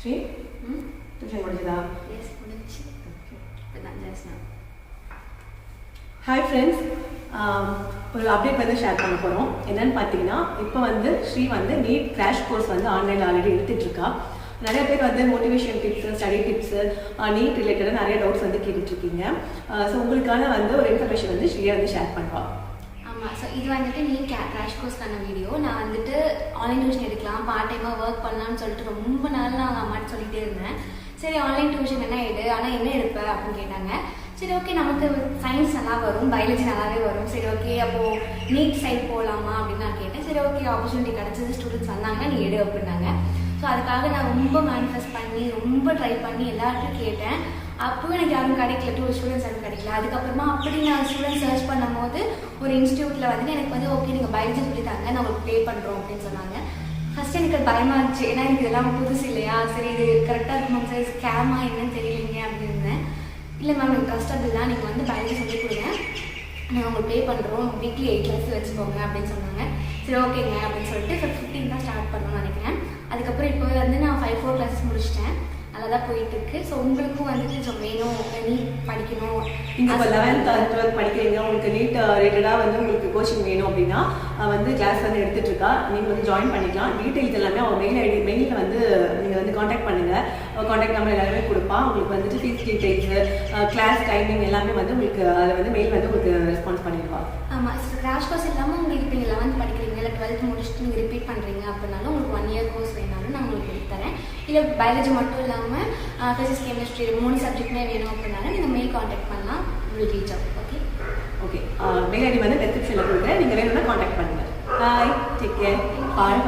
Sri tuition முடிஞ்சதா? S முடிஞ்சு. இப்போ தான் ஜஸ்ட் நான். ஹாய் ஃப்ரெண்ட்ஸ், ஒரு அப்டேட் வந்து ஷேர் பண்ண போகிறோம். என்னென்னு பார்த்தீங்கன்னா, இப்போ வந்து ஸ்ரீ வந்து நீட் கிராஷ் கோர்ஸ் வந்து ஆன்லைனில் ஆல்ரெடி எடுத்துகிட்ருக்கா. நிறைய பேர் வந்து motivation tips, study tips, NEET ரிலேட்டடாக நிறைய டவுட்ஸ் வந்து கேட்டுட்ருக்கீங்க. ஸோ உங்களுக்கான வந்து ஒரு இன்ஃபர்மேஷன் வந்து ஸ்ரீயா வந்து ஷேர் பண்ணுவாள். ஆமாம், ஸோ இது வந்துட்டு நீட் கிராஷ் கோர்ஸ்க்கான வீடியோ. நான் வந்துட்டு ஆன்லைன் டியூஷன் எடுக்கலாம், பார்ட் டைமாக ஒர்க் பண்ணலாம்னு சொல்லிட்டு ரொம்ப நாள் நான் அம்மாட்டு சொல்லிகிட்டே இருந்தேன். சரி ஆன்லைன் டியூஷன் என்ன எடு, ஆனால் என்ன எடுப்பேன் அப்படின்னு கேட்டாங்க. சரி ஓகே, நமக்கு சயின்ஸ் நல்லா வரும், பயாலஜி நல்லாவே வரும். சரி ஓகே, அப்போது நீட் சைட் போகலாமா அப்படின்னு நான் கேட்டேன். சரி ஓகே, ஆப்பர்ச்சுனிட்டி கிடச்சது, ஸ்டூடெண்ட்ஸ் வந்தாங்கன்னா நீ எடு அப்படின்னாங்க. ஸோ அதுக்காக நான் ரொம்ப மேனிஃபெஸ்ட் பண்ணி ரொம்ப ட்ரை பண்ணி எல்லார்ட்டும் கேட்டேன். அப்போவும் எனக்கு யாரும் கிடைக்கல, 2 ஸ்டூடெண்ட்ஸ் யாரும் கிடைக்கல. அதுக்கப்புறமா அப்படி நான் ஸ்டூடெண்ட்ஸ் சர்ச் பண்ணும் போது ஒரு இன்ஸ்டியூட்டில் வந்துட்டு எனக்கு வந்து ஓகே நீங்கள் பயாலஜி சொல்லித்தாங்க, நான் உங்களுக்கு பே பண்ணுறோம் அப்படின்னு சொன்னாங்க. ஃபஸ்ட்டு எனக்கு பயமாக இருந்துச்சு, ஏன்னா எனக்கு இதெல்லாம் புதுசு இல்லையா. சரி இது கரெக்டாக இருக்குமா, சார் ஸ்கேமா என்னன்னு தெரியலைங்க அப்படின்னு இருந்தேன். இல்லை மேம் எனக்கு கஷ்டம் இல்லை, நீங்கள் வந்து பயாலஜி சொல்லி கொடுங்க, நாங்கள் உங்களுக்கு பே பண்ணுறோம், வீக்லி 8 கிளாஸ் வச்சுக்கோங்க அப்படின்னு சொன்னாங்க. சரி ஓகேங்க அப்படின்னு சொல்லிட்டு 15 தான் ஸ்டார்ட் பண்ணணும்னு நினைக்கிறேன். அதுக்கப்புறம் இப்போ வந்து நான் 5-4 கிளாஸஸ் முடிச்சிட்டேன், நல்லா தான் போயிட்டுருக்கு. ஸோ உங்களுக்கும் வந்துட்டு கொஞ்சம் வேணும், நீட் படிக்கணும், நீங்கள் இப்போ 11th 12th படிக்கிறீங்க, உங்களுக்கு நீட் ரிலேட்டடாக வந்து உங்களுக்கு கோச்சிங் வேணும் அப்படின்னா வந்து கிளாஸ் வந்து எடுத்துகிட்ருக்கா. நீங்கள் வந்து ஜாயின் பண்ணிக்கலாம். டீட்டெயில்ஸ் எல்லாமே அவங்க மெயிலில் வந்து நீங்கள் வந்து காண்டாக்ட் பண்ணுங்கள். காண்டாக்ட் நம்பர் எல்லாமே கொடுப்பா. உங்களுக்கு வந்துட்டு ஃபீஸ் டீட்டெயில்ஸு, கிளாஸ் டைமிங் எல்லாமே வந்து உங்களுக்கு அதில் வந்து மெயில் வந்து உங்களுக்கு ரெஸ்பான்ஸ் பண்ணிடுவா. ஆமாம், ஸோ கிராஷ் கோர்ஸ் இல்லாமல் உங்களுக்கு இப்போ நீங்கள் 11th படிக்கிறீங்க இல்லை 12th முடிச்சுட்டு நீங்கள் ரிப்பீட் பண்ணுறீங்க அப்படின்னாலும் உங்களுக்கு 1 year கோர்ஸ் வேணாலும் நான் உங்களுக்கு எடுத்துறேன். இல்லை பயாலஜி மட்டும் இல்லாமல் ஃபிசிக்ஸ், கெமிஸ்ட்ரி 3 சப்ஜெக்ட்மே வேணும் அப்படின்னாலும் நீங்கள் மெயில் காண்டாக்ட் பண்ணலாம், உங்களுக்கு ரீச் ஆகும். ஓகே ஓகே, மெயில் ஐடி வந்து டிஸ்கிரிப்ஷனில் கொடுக்குறேன், நீங்கள் வேணும்னா காண்டாக்ட் பண்ணுங்கள். பாய், டேக் கேர், பாய்.